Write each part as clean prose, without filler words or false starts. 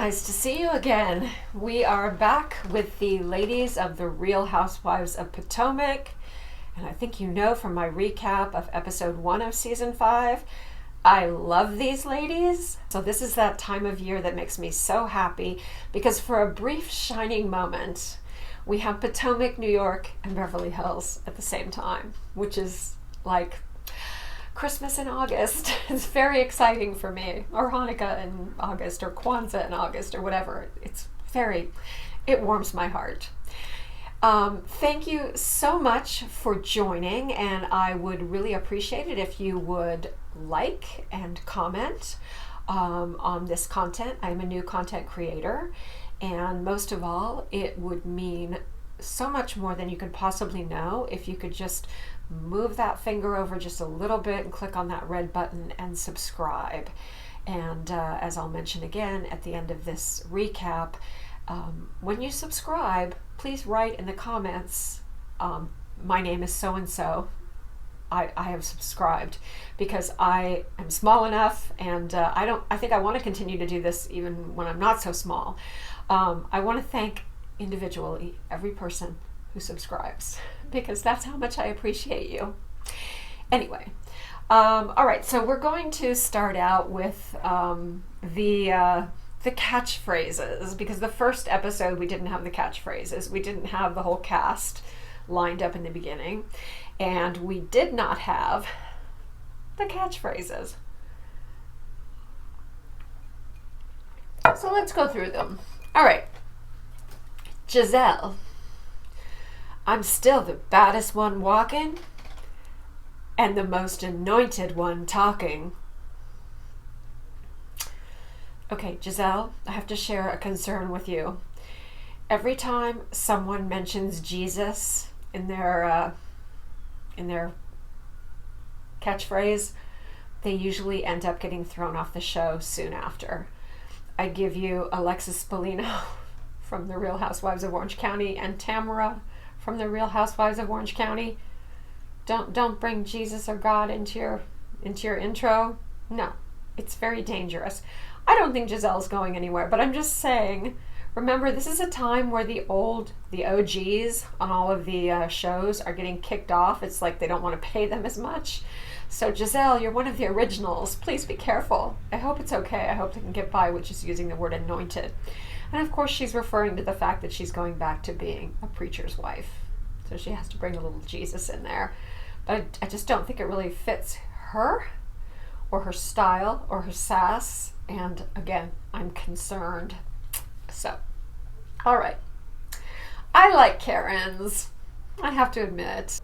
nice to see you again. We are back with the ladies of the Real Housewives of Potomac. And I think you know from my recap of episode 1 of season 5, I love these ladies. So this is that time of year that makes me so happy because for a brief shining moment, we have Potomac, New York, and Beverly Hills at the same time, which is like Christmas in August. It's very exciting for me, or Hanukkah in August, or Kwanzaa in August, or whatever. It warms my heart. Thank you so much for joining, and I would really appreciate it if you would like and comment on this content. I'm a new content creator, and most of all, it would mean so much more than you could possibly know if you could just move that finger over just a little bit and click on that red button and subscribe. And as I'll mention again at the end of this recap, when you subscribe, please write in the comments, my name is so-and-so. I have subscribed, because I am small enough, and I think I want to continue to do this even when I'm not so small. I want to thank individually every person who subscribes, because that's how much I appreciate you. Anyway, all right, so we're going to start out with the catchphrases, because the first episode we didn't have the catchphrases. We didn't have the whole cast lined up in the beginning, and we did not have the catchphrases. So let's go through them. All right. Gizelle: I'm still the baddest one walking and the most anointed one talking. Okay, Gizelle, I have to share a concern with you. Every time someone mentions Jesus in their catchphrase, they usually end up getting thrown off the show soon after. I give you Alexis Spallino from the Real Housewives of Orange County and Tamara from the Real Housewives of Orange County. Don't bring Jesus or God into your intro. No, it's very dangerous. I don't think Gizelle's going anywhere, but I'm just saying, remember, this is a time where the OGs on all of the shows are getting kicked off. It's like they don't want to pay them as much. So Gizelle, you're one of the originals. Please be careful. I hope it's okay. I hope they can get by with just using the word anointed. And of course, she's referring to the fact that she's going back to being a preacher's wife. So she has to bring a little Jesus in there. But I just don't think it really fits her or her style or her sass. And again, I'm concerned. So, all right. I like Karens, I have to admit.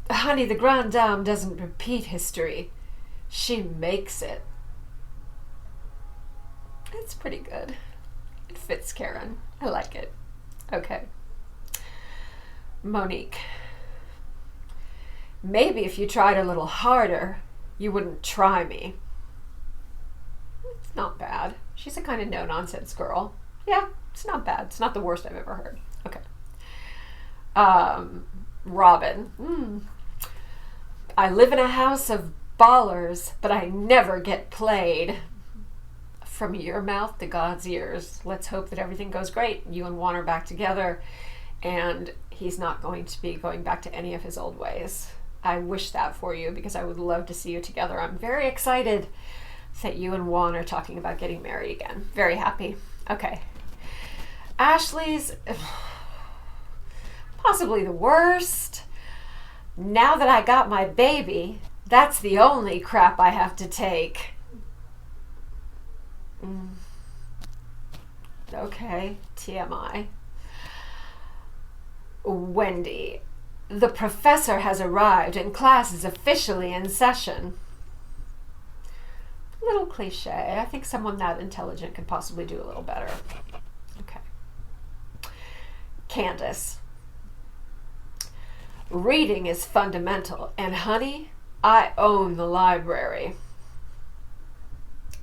Honey, the Grande Dame doesn't repeat history. She makes it. It's pretty good. It fits Karen. I like it. Okay. Monique: maybe if you tried a little harder, you wouldn't try me. It's not bad. She's a kind of no-nonsense girl. Yeah, it's not bad. It's not the worst I've ever heard. Okay. Robyn: I live in a house of ballers, but I never get played. From your mouth to God's ears. Let's hope that everything goes great. You and Juan are back together, and he's not going to be going back to any of his old ways. I wish that for you, because I would love to see you together. I'm very excited that you and Juan are talking about getting married again. Very happy. Okay. Ashley's possibly the worst. Now that I got my baby, that's the only crap I have to take. Okay, TMI. Wendy: the professor has arrived and class is officially in session. A little cliche. I think someone that intelligent could possibly do a little better. Okay. Candace: reading is fundamental, and honey, I own the library.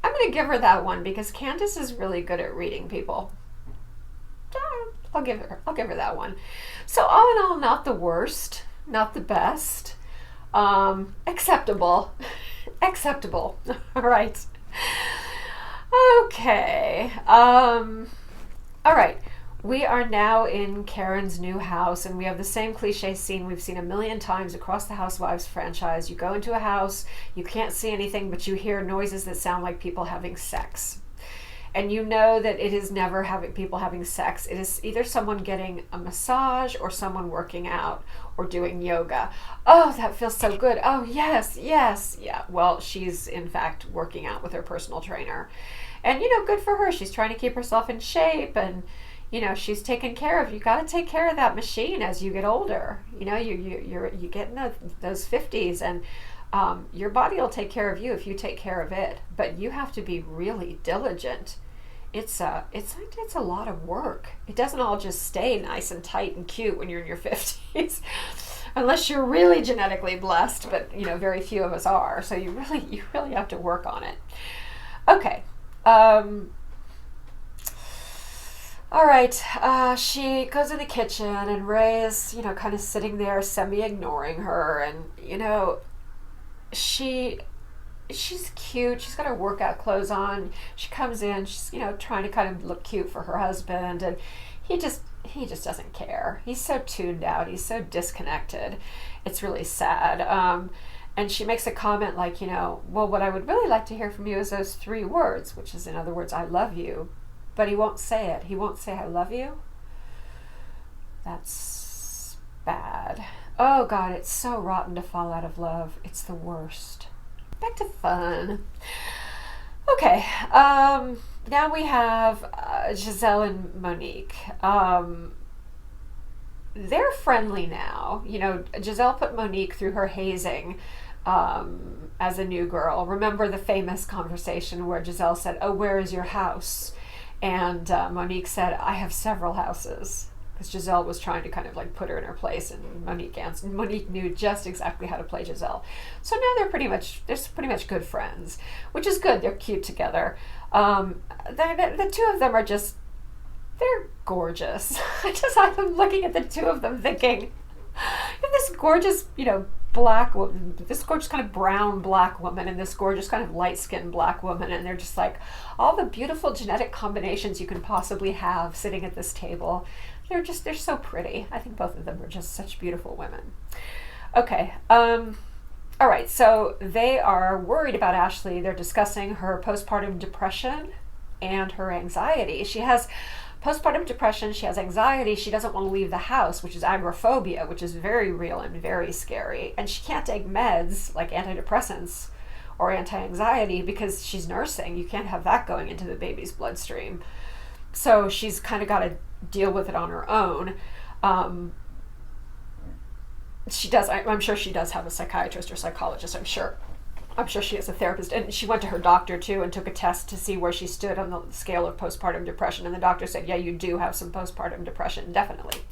I'm going to give her that one because Candace is really good at reading people. I'll give her that one. So all in all, not the worst, not the best. Acceptable. Acceptable. All right. Okay. All right. We are now in Karen's new house, and we have the same cliche scene we've seen a million times across the Housewives franchise. You go into a house, you can't see anything, but you hear noises that sound like people having sex. And you know that it is never having people having sex. It is either someone getting a massage or someone working out or doing yoga. Oh, that feels so good. Oh, yes, yes. Yeah, well, she's in fact working out with her personal trainer. And, good for her. She's trying to keep herself in shape, and she's taken care of. You got to take care of that machine as you get older. You get in those 50s, and your body will take care of you if you take care of it. But you have to be really diligent. It's a lot of work. It doesn't all just stay nice and tight and cute when you're in your 50s, unless you're really genetically blessed. But very few of us are. So you really have to work on it. Okay. All right, she goes in the kitchen, and Ray is, kind of sitting there semi-ignoring her, and, she's cute. She's got her workout clothes on. She comes in, she's, trying to kind of look cute for her husband, and he just doesn't care. He's so tuned out. He's so disconnected. It's really sad. And she makes a comment like, well, what I would really like to hear from you is those 3 words, which is, in other words, I love you. But he won't say it. He won't say I love you. That's bad. Oh, God, it's so rotten to fall out of love. It's the worst. Back to fun. Okay. Now we have Gizelle and Monique. They're friendly now. Gizelle put Monique through her hazing as a new girl. Remember the famous conversation where Gizelle said, "Oh, where is your house?" And Monique said, "I have several houses." Because Gizelle was trying to kind of like put her in her place, and Monique answered. Monique knew just exactly how to play Gizelle. So now they're pretty much good friends, which is good. They're cute together. The 2 of them are they're gorgeous. I'm looking at the 2 of them thinking, this gorgeous, black woman, this gorgeous kind of brown black woman, and this gorgeous kind of light-skinned black woman, and they're just like all the beautiful genetic combinations you can possibly have sitting at this table. They're so pretty. I think both of them are just such beautiful women. Okay. All right. So they are worried about Ashley. They're discussing her postpartum depression and her anxiety. She has postpartum depression, she has anxiety, she doesn't want to leave the house, which is agoraphobia, which is very real and very scary. And she can't take meds like antidepressants or anti-anxiety because she's nursing. You can't have that going into the baby's bloodstream. So she's kind of got to deal with it on her own. I'm sure she does have a psychiatrist or psychologist, I'm sure she has a therapist, and she went to her doctor too and took a test to see where she stood on the scale of postpartum depression, and the doctor said, yeah, you do have some postpartum depression, definitely.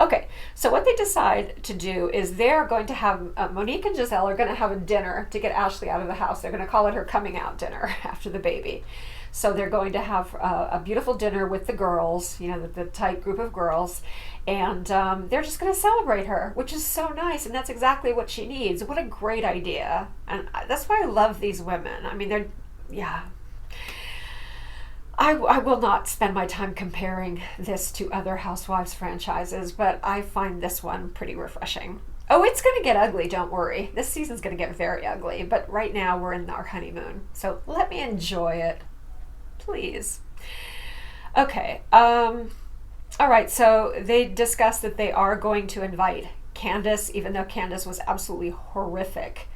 Okay, so what they decide to do is they're going to have, Monique and Gizelle are going to have a dinner to get Ashley out of the house. They're going to call it her coming out dinner after the baby. So they're going to have a beautiful dinner with the girls, the tight group of girls, and they're just going to celebrate her, which is so nice, and that's exactly what she needs. What a great idea. And that's why I love these women. I mean, I will not spend my time comparing this to other Housewives franchises, but I find this one pretty refreshing. Oh, it's going to get ugly, don't worry. This season's going to get very ugly, but right now we're in our honeymoon, so let me enjoy it. Please. Okay. All right. So they discussed that they are going to invite Candace, even though Candace was absolutely horrific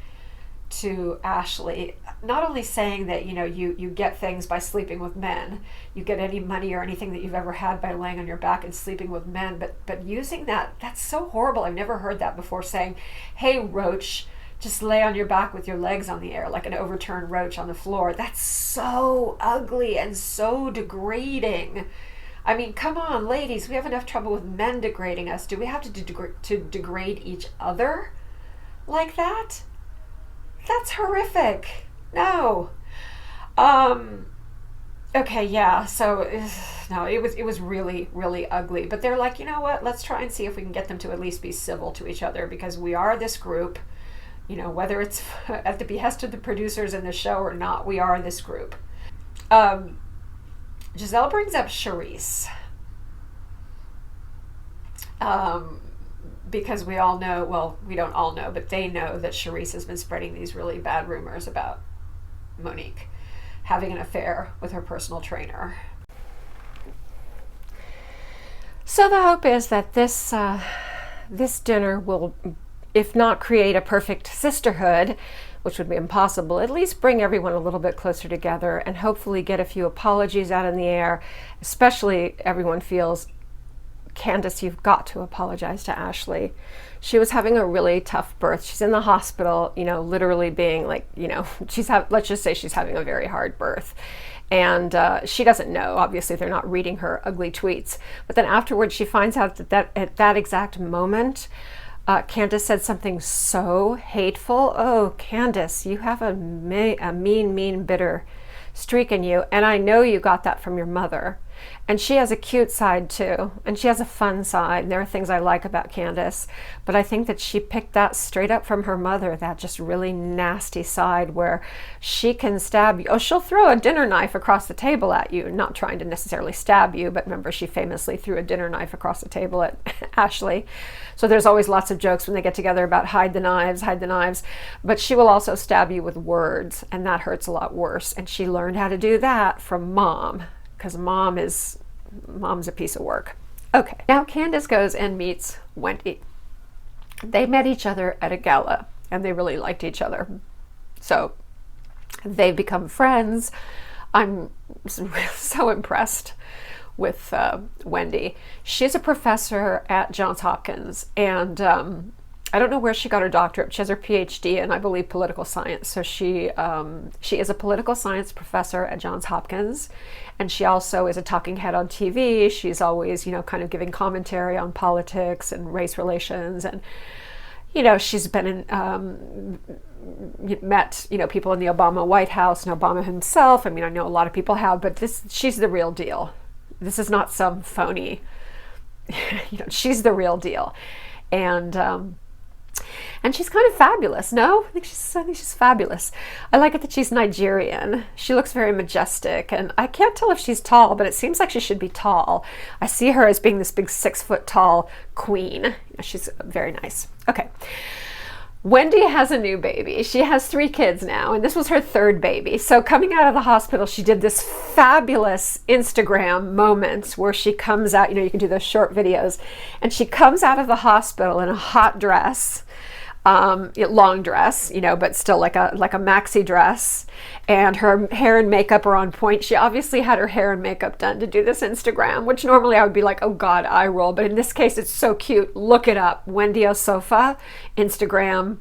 to Ashley. Not only saying that, you get things by sleeping with men, you get any money or anything that you've ever had by laying on your back and sleeping with men, but using that's so horrible. I've never heard that before, saying, hey, roach, just lay on your back with your legs on the air like an overturned roach on the floor. That's so ugly and so degrading. I mean, come on, ladies, we have enough trouble with men degrading us. Do we have to degrade each other like that? That's horrific. No. Okay, yeah, so, no, it was really, really ugly. But they're like, you know what, let's try and see if we can get them to at least be civil to each other, because we are this group. Whether it's at the behest of the producers in the show or not, we are this group. Gizelle brings up Charisse. Because we all know, well, we don't all know, but they know that Charisse has been spreading these really bad rumors about Monique having an affair with her personal trainer. So the hope is that this dinner will, if not create a perfect sisterhood, which would be impossible, at least bring everyone a little bit closer together and hopefully get a few apologies out in the air. Especially everyone feels, Candace, you've got to apologize to Ashley. She was having a really tough birth. She's in the hospital, literally being like, let's just say she's having a very hard birth. And she doesn't know. Obviously, they're not reading her ugly tweets. But then afterwards, she finds out that at that exact moment, Candace said something so hateful. Oh, Candace, you have a mean, bitter streak in you. And I know you got that from your mother. And she has a cute side too, and she has a fun side. There are things I like about Candace, but I think that she picked that straight up from her mother, that just really nasty side where she can stab you. Oh, she'll throw a dinner knife across the table at you, not trying to necessarily stab you, but remember she famously threw a dinner knife across the table at Ashley. So there's always lots of jokes when they get together about hide the knives, but she will also stab you with words, and that hurts a lot worse. And she learned how to do that from mom, because mom's a piece of work. Okay, now Candace goes and meets Wendy. They met each other at a gala, and they really liked each other. So they've become friends. I'm so impressed with Wendy. She's a professor at Johns Hopkins, and I don't know where she got her doctorate, but she has her PhD in, I believe, political science. So she is a political science professor at Johns Hopkins, and she also is a talking head on TV. She's always, kind of giving commentary on politics and race relations, and she's been in, met people in the Obama White House and Obama himself. I mean, I know a lot of people have, but she's the real deal. This is not some phony. She's the real deal, and she's kind of fabulous. No, I think she's fabulous. I like it that she's Nigerian. She looks very majestic, and I can't tell if she's tall, but it seems like she should be tall. I see her as being this big 6-foot tall queen. She's very nice. Okay. Wendy has a new baby. She has 3 kids now, and this was her 3rd baby. So coming out of the hospital, she did this fabulous Instagram moment where she comes out, you can do those short videos, and she comes out of the hospital in a hot dress, long dress, but still like a maxi dress, and her hair and makeup are on point. She obviously had her hair and makeup done to do this Instagram, which normally I would be like, oh God, eye roll. But in this case, it's so cute. Look it up. Wendy Has Instagram,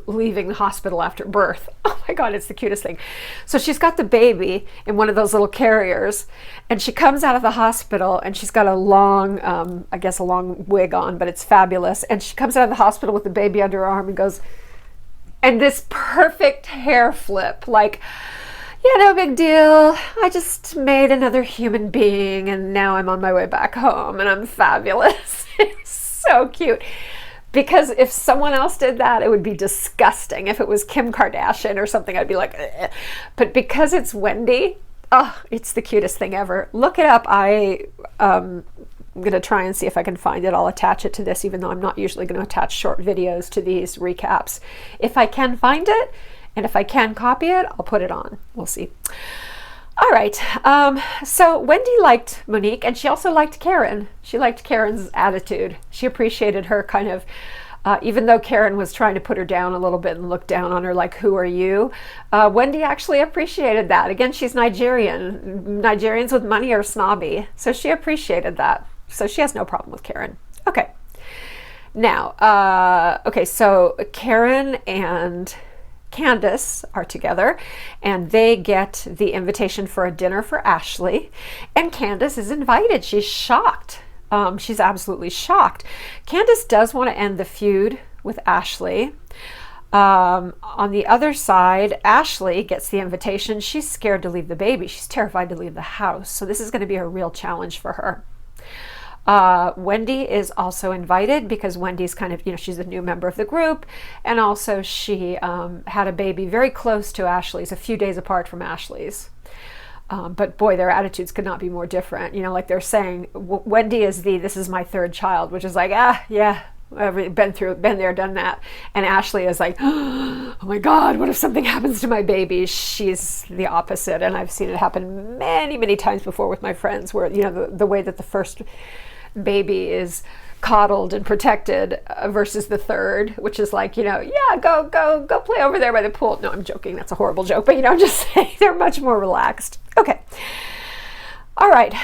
leaving the hospital after birth. Oh my God, it's the cutest thing. So she's got the baby in one of those little carriers, and she comes out of the hospital, and she's got a long, a long wig on, but it's fabulous. And she comes out of the hospital with the baby under her arm and goes, and this perfect hair flip, like, yeah, no big deal. I just made another human being, and now I'm on my way back home, and I'm fabulous. It's so cute. Because if someone else did that, it would be disgusting. If it was Kim Kardashian or something, I'd be like, ugh. But because it's Wendy, oh, it's the cutest thing ever. Look it up. I'm going to try and see if I can find it. I'll attach it to this, even though I'm not usually going to attach short videos to these recaps. If I can find it, and if I can copy it, I'll put it on. We'll see. All right, so Wendy liked Monique, and she also liked Karen. She liked Karen's attitude. She appreciated her kind of, even though Karen was trying to put her down a little bit and look down on her like, who are you? Wendy actually appreciated that. Again, she's Nigerian. Nigerians with money are snobby, so she appreciated that. So she has no problem with Karen. Okay, now, so Karen and Candace are together, and they get the invitation for a dinner for Ashley, and Candace is invited. She's shocked. She's absolutely shocked. Candace does want to end the feud with Ashley. On the other side, Ashley gets the invitation. She's scared to leave the baby. She's terrified to leave the house. So this is going to be a real challenge for her. Wendy is also invited because Wendy's kind of, she's a new member of the group, and also she had a baby very close to Ashley's, a few days apart from Ashley's. But boy, their attitudes could not be more different. You know, like they're saying, Wendy is this is my third child, which is like, yeah, I've been there, done that. And Ashley is like, oh my God, what if something happens to my baby? She's the opposite. And I've seen it happen many, many times before with my friends where, you know, the way that the first baby is coddled and protected versus the third, which is like, you know, yeah, go play over there by the pool. No, I'm joking. That's a horrible joke. But, you know, I'm just saying they're much more relaxed. Okay. All right.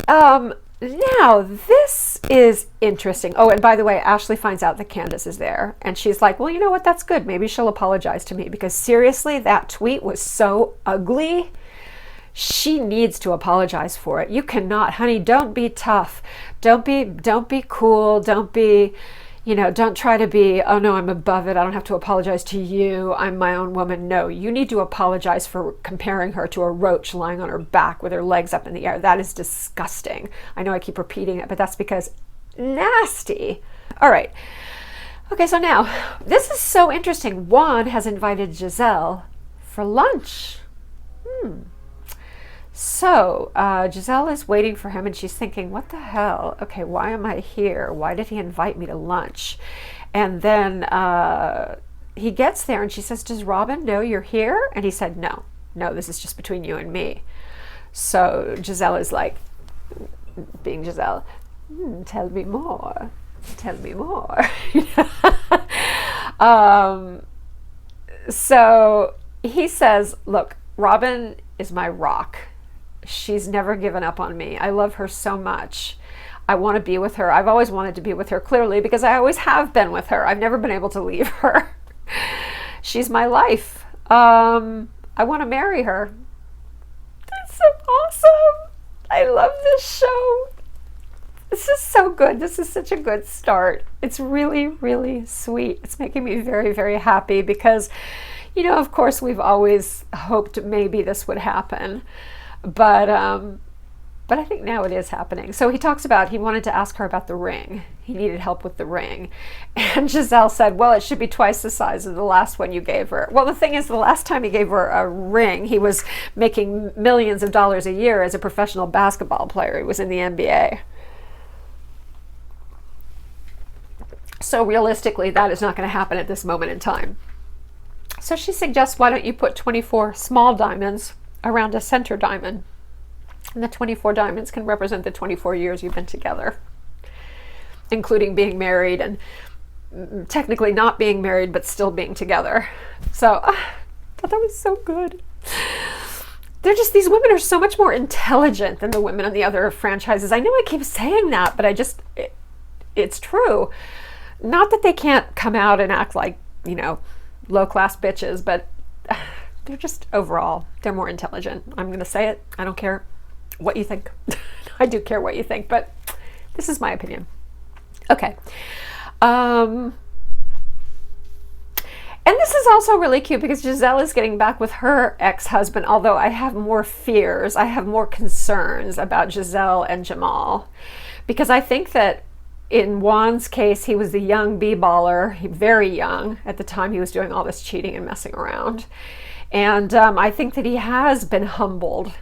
Now, this is interesting. Oh, and by the way, Ashley finds out that Candace is there. And she's like, well, you know what? That's good. Maybe she'll apologize to me. Because seriously, that tweet was so ugly. She needs to apologize for it. You cannot, honey, don't be tough. Don't be cool. Don't be, you know, don't try to be, oh no, I'm above it. I don't have to apologize to you. I'm my own woman. No, you need to apologize for comparing her to a roach lying on her back with her legs up in the air. That is disgusting. I know I keep repeating it, but that's because nasty. All right. Okay, so now, this is so interesting. Juan has invited Gizelle for lunch. So Gizelle is waiting for him and she's thinking, what the hell? Okay, why am I here? Why did he invite me to lunch? And then he gets there and she says, does Robyn know you're here? And he said, no, this is just between you and me. So Gizelle is like, being Gizelle, tell me more. So he says, look, Robyn is my rock. She's never given up on me. I love her so much. I want to be with her. I've always wanted to be with her, clearly, because I always have been with her. I've never been able to leave her. She's my life. I want to marry her. That's so awesome. I love this show. This is so good. This is such a good start. It's really, really sweet. It's making me very, very happy because, you know, of course, we've always hoped maybe this would happen. But I think now it is happening. So he talks about, he wanted to ask her about the ring. He needed help with the ring. And Gizelle said, well, it should be twice the size of the last one you gave her. Well, the thing is, the last time he gave her a ring, he was making millions of dollars a year as a professional basketball player. He was in the NBA. So realistically, that is not going to happen at this moment in time. So she suggests, why don't you put 24 small diamonds around a center diamond? And the 24 diamonds can represent the 24 years you've been together, including being married and technically not being married, but still being together. So I thought that was so good. They're just, these women are so much more intelligent than the women on the other franchises. I know I keep saying that, but it's true. Not that they can't come out and act like, you know, low-class bitches, but they're just, overall, they're more intelligent. I'm going to say it. I don't care what you think. I do care what you think, but this is my opinion. Okay. And this is also really cute because Gizelle is getting back with her ex-husband, although I have more fears, I have more concerns about Gizelle and Jamal. Because I think that in Juan's case, he was the young b-baller, very young at the time he was doing all this cheating and messing around. And I think that he has been humbled,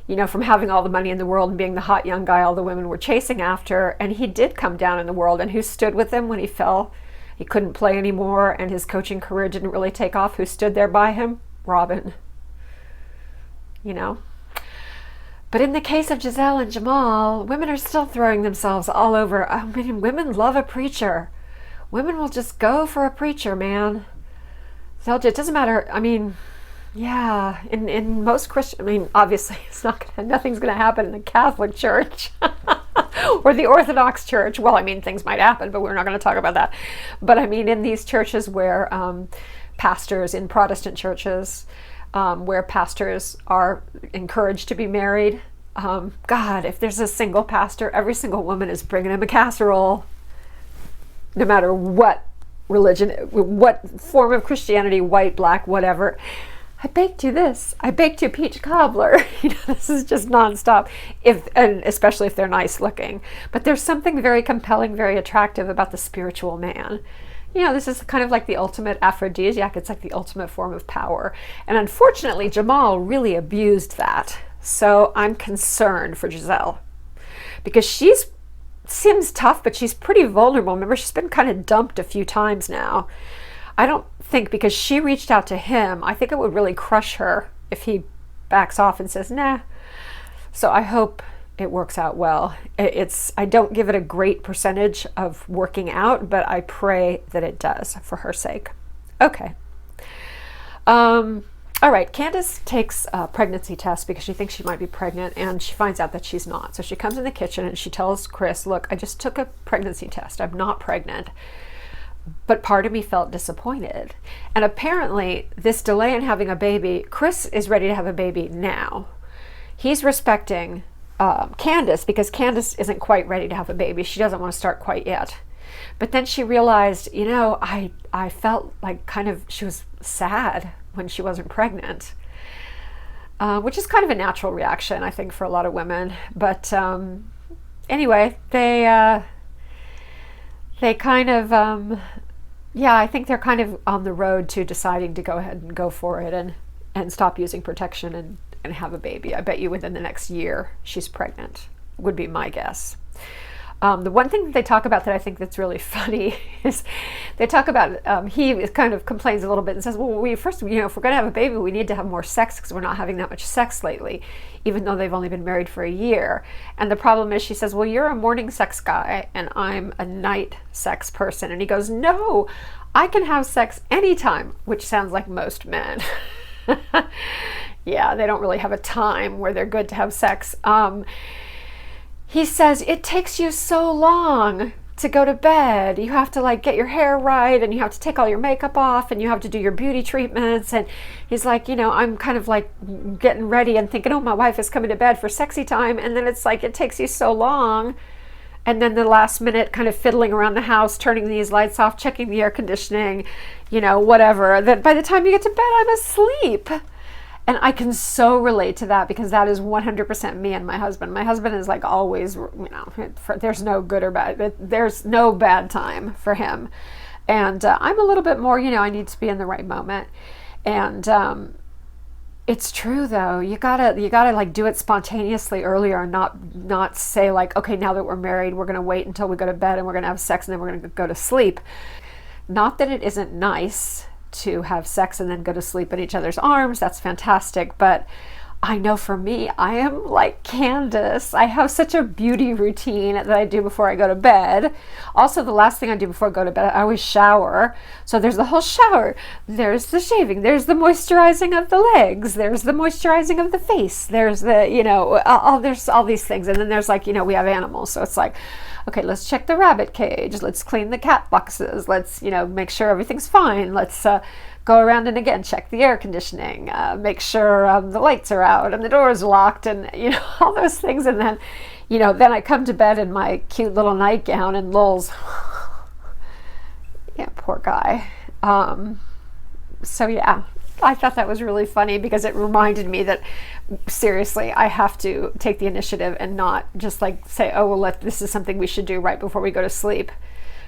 you know, from having all the money in the world and being the hot young guy all the women were chasing after. And he did come down in the world. And who stood with him when he fell? He couldn't play anymore and his coaching career didn't really take off. Who stood there by him? Robyn. You know? But in the case of Gizelle and Jamal, women are still throwing themselves all over. I mean, women love a preacher. Women will just go for a preacher, man. So it doesn't matter. I mean, yeah, in most Christian, I mean, obviously, nothing's going to happen in the Catholic Church or the Orthodox Church. Well, I mean, things might happen, but we're not going to talk about that. But I mean, in these churches where pastors, in Protestant churches, where pastors are encouraged to be married, God, if there's a single pastor, every single woman is bringing him a casserole, no matter what religion, what form of Christianity, white, black, whatever. I baked you this. I baked you peach cobbler. You know, this is just nonstop. And especially if they're nice looking. But there's something very compelling, very attractive about the spiritual man. this is kind of like the ultimate aphrodisiac. It's like the ultimate form of power. And unfortunately, Jamal really abused that. So I'm concerned for Gizelle because seems tough, but she's pretty vulnerable. Remember, she's been kind of dumped a few times now. I don't think, because she reached out to him, I think it would really crush her if he backs off and says, nah. So I hope it works out well. I don't give it a great percentage of working out, but I pray that it does for her sake. Okay. All right, Candace takes a pregnancy test because she thinks she might be pregnant, and she finds out that she's not. So she comes in the kitchen and she tells Chris, look, I just took a pregnancy test. I'm not pregnant. But part of me felt disappointed. And apparently this delay in having a baby, Chris is ready to have a baby now. He's respecting Candace because Candace isn't quite ready to have a baby. She doesn't want to start quite yet. But then she realized, I felt like she was sad when she wasn't pregnant, which is kind of a natural reaction, I think, for a lot of women. But anyway, they kind of, I think they're kind of on the road to deciding to go ahead and go for it and stop using protection and have a baby. I bet you within the next year she's pregnant, would be my guess. The one thing that they talk about that I think that's really funny is they talk about, he kind of complains a little bit and says, well, if we're going to have a baby, we need to have more sex because we're not having that much sex lately, even though they've only been married for a year. And the problem is, she says, well, you're a morning sex guy and I'm a night sex person. And he goes, no, I can have sex anytime, which sounds like most men. Yeah, they don't really have a time where they're good to have sex. He says, it takes you so long to go to bed. You have to get your hair right, and you have to take all your makeup off, and you have to do your beauty treatments. And he's like, I'm kind of getting ready and thinking, oh, my wife is coming to bed for sexy time. And then it's like, it takes you so long. And then the last minute kind of fiddling around the house, turning these lights off, checking the air conditioning, whatever. That by the time you get to bed, I'm asleep. And I can so relate to that because that is 100% me and my husband. My husband is always, there's no good or bad. There's no bad time for him. And I'm a little bit more, I need to be in the right moment. And it's true though. You gotta do it spontaneously earlier and not say okay, now that we're married, we're gonna wait until we go to bed and we're gonna have sex and then we're gonna go to sleep. Not that it isn't nice to have sex and then go to sleep in each other's arms. That's fantastic. But I know for me, I am like Candace. I have such a beauty routine that I do before I go to bed. Also, the last thing I do before I go to bed, I always shower. So there's the whole shower. There's the shaving. There's the moisturizing of the legs. There's the moisturizing of the face. There's the, there's all these things. And then there's we have animals. So it's okay, let's check the rabbit cage. Let's clean the cat boxes. Let's, make sure everything's fine. Let's go around and again check the air conditioning. Make sure the lights are out and the door's locked and, all those things. And then, then I come to bed in my cute little nightgown and Lowell's, yeah, poor guy. So yeah, I thought that was really funny because it reminded me that seriously, I have to take the initiative and not just say, oh, well, this is something we should do right before we go to sleep.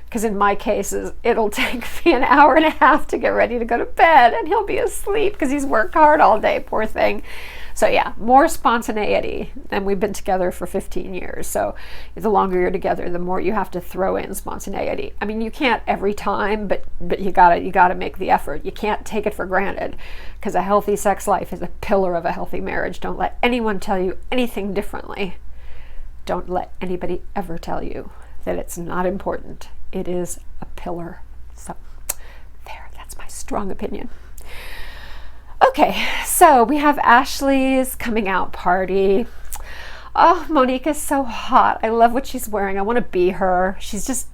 Because in my cases, it'll take me an hour and a half to get ready to go to bed and he'll be asleep because he's worked hard all day, poor thing. So yeah, more spontaneity. And we've been together for 15 years. So the longer you're together, the more you have to throw in spontaneity. I mean, you can't every time, but you gotta make the effort. You can't take it for granted because a healthy sex life is a pillar of a healthy marriage. Don't let anyone tell you anything differently. Don't let anybody ever tell you that it's not important. It is a pillar. So there, that's my strong opinion. Okay, so we have Ashley's coming out party. Oh, Monique is so hot. I love what she's wearing. I want to be her. She's just,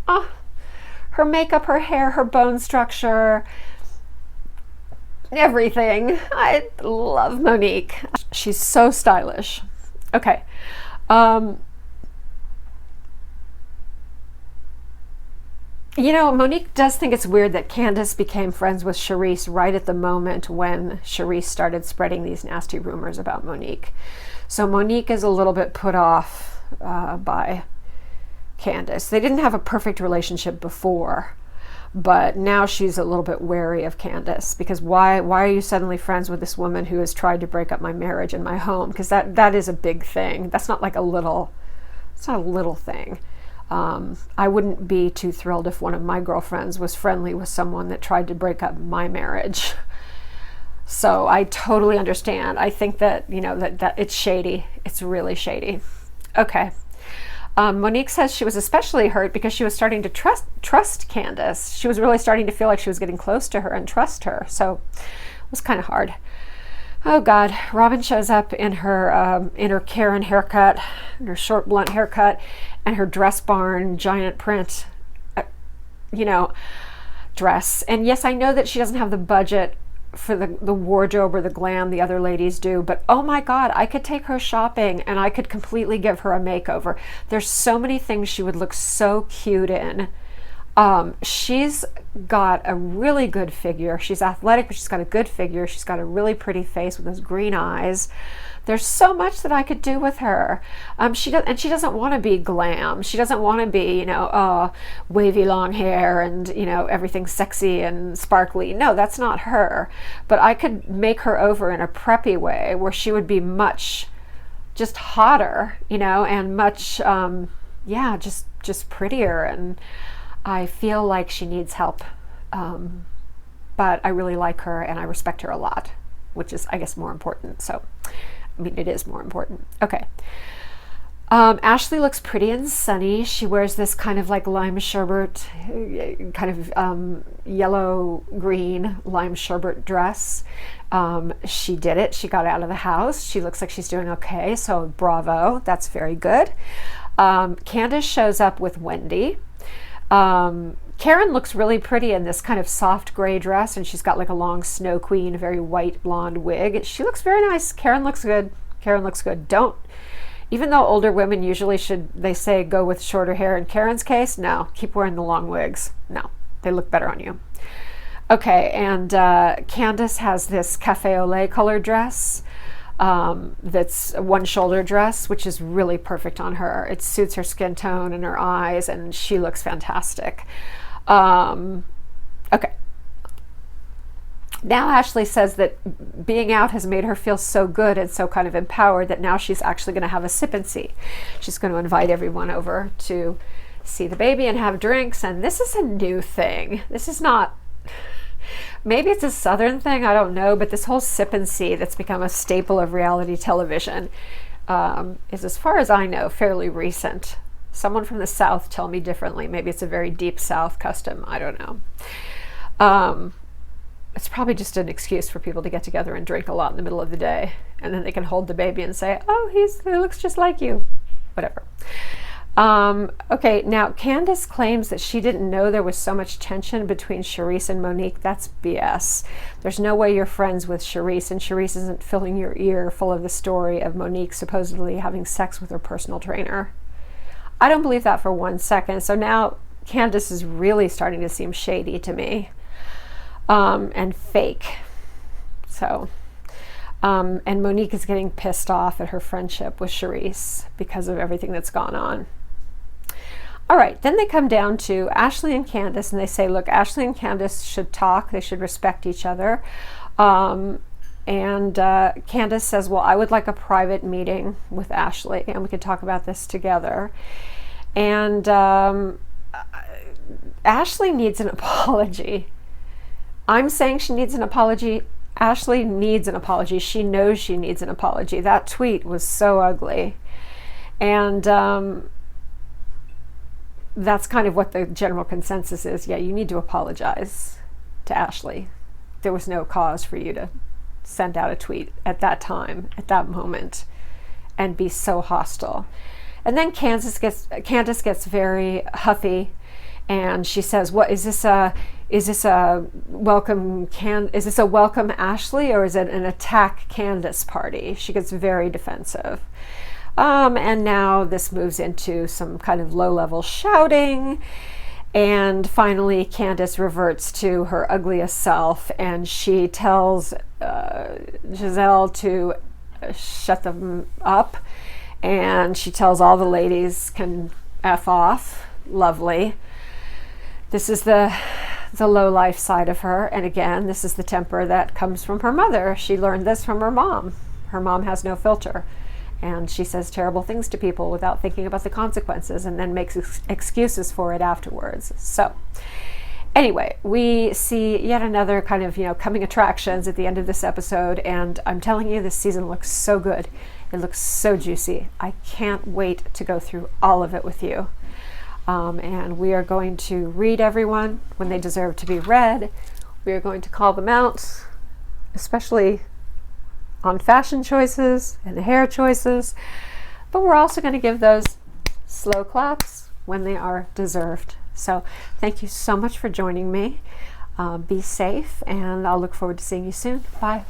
her makeup, her hair, her bone structure, everything. I love Monique. She's so stylish. Okay. Monique does think it's weird that Candace became friends with Charisse right at the moment when Charisse started spreading these nasty rumors about Monique. So Monique is a little bit put off by Candace. They didn't have a perfect relationship before, But now she's a little bit wary of Candace, because why are you suddenly friends with this woman who has tried to break up my marriage and my home? Because that is a big thing. That's not like it's not a little thing. I wouldn't be too thrilled if one of my girlfriends was friendly with someone that tried to break up my marriage. So I totally understand. I think that, that it's shady. It's really shady. Okay. Monique says she was especially hurt because she was starting to trust Candace. She was really starting to feel like she was getting close to her and trust her. So it was kind of hard. Oh God, Robyn shows up in her Karen haircut, in her short blunt haircut, and her dress barn giant print, dress. And yes, I know that she doesn't have the budget for the wardrobe or the glam the other ladies do, but oh my God, I could take her shopping and I could completely give her a makeover. There's so many things she would look so cute in. She's got a really good figure. She's athletic, but she's got a good figure. She's got a really pretty face with those green eyes. There's so much that I could do with her. She doesn't want to be glam. She doesn't want to be, wavy long hair and, everything sexy and sparkly. No, that's not her. But I could make her over in a preppy way where she would be much just hotter, and much, just prettier. And I feel like she needs help. But I really like her and I respect her a lot, which is, I guess, more important. So, it is more important. Okay. Ashley looks pretty and sunny. She wears this kind of like lime sherbet, kind of yellow-green lime sherbet dress. She did it. She got out of the house. She looks like she's doing okay. So bravo. That's very good. Candace shows up with Wendy. Karen looks really pretty in this kind of soft gray dress, and she's got like a long Snow Queen, very white blonde wig. She looks very nice. Karen looks good. Even though older women usually they say go with shorter hair, in Karen's case, no, keep wearing the long wigs. No, they look better on you. Okay, and Candace has this cafe au lait colored dress. That's a one shoulder dress, which is really perfect on her. It suits her skin tone and her eyes, and she looks fantastic. Okay. Now Ashley says that being out has made her feel so good and so kind of empowered that now she's actually going to have a sip and see. She's going to invite everyone over to see the baby and have drinks, and this is a new thing. This is not... Maybe it's a Southern thing, I don't know, but this whole sip and see that's become a staple of reality television is, as far as I know, fairly recent. Someone from the South tell me differently. Maybe it's a very deep South custom. I don't know. It's probably just an excuse for people to get together and drink a lot in the middle of the day, and then they can hold the baby and say, oh, he looks just like you. Whatever. Okay, now Candace claims that she didn't know there was so much tension between Charisse and Monique. That's BS. There's no way you're friends with Charisse, and Charisse isn't filling your ear full of the story of Monique supposedly having sex with her personal trainer. I don't believe that for 1 second. So now Candace is really starting to seem shady to me, and fake. So, and Monique is getting pissed off at her friendship with Charisse because of everything that's gone on. All right, then they come down to Ashley and Candace, and they say, look, Ashley and Candace should talk. They should respect each other. And Candace says, well, I would like a private meeting with Ashley, and we could talk about this together. And Ashley needs an apology. I'm saying she needs an apology. Ashley needs an apology. She knows she needs an apology. That tweet was so ugly. And that's kind of what the general consensus is. Yeah, you need to apologize to Ashley. There was no cause for you to send out a tweet at that time, at that moment, and be so hostile. And then Candace gets very huffy, and she says, "What is this? Is this a welcome Ashley, or is it an attack Candace party?" She gets very defensive. And now this moves into some kind of low-level shouting. And finally, Candace reverts to her ugliest self, and she tells Gizelle to shut them up. And she tells all the ladies can F off. Lovely. This is the the low life side of her. And again, this is the temper that comes from her mother. She learned this from her mom. Her mom has no filter, and she says terrible things to people without thinking about the consequences, and then makes excuses for it afterwards. So anyway, we see yet another kind of, coming attractions at the end of this episode, and I'm telling you, this season looks so good. It looks so juicy. I can't wait to go through all of it with you. And we are going to read everyone when they deserve to be read. We are going to call them out, especially on fashion choices and hair choices. But we're also going to give those slow claps when they are deserved. So thank you so much for joining me. Be safe, and I'll look forward to seeing you soon. Bye.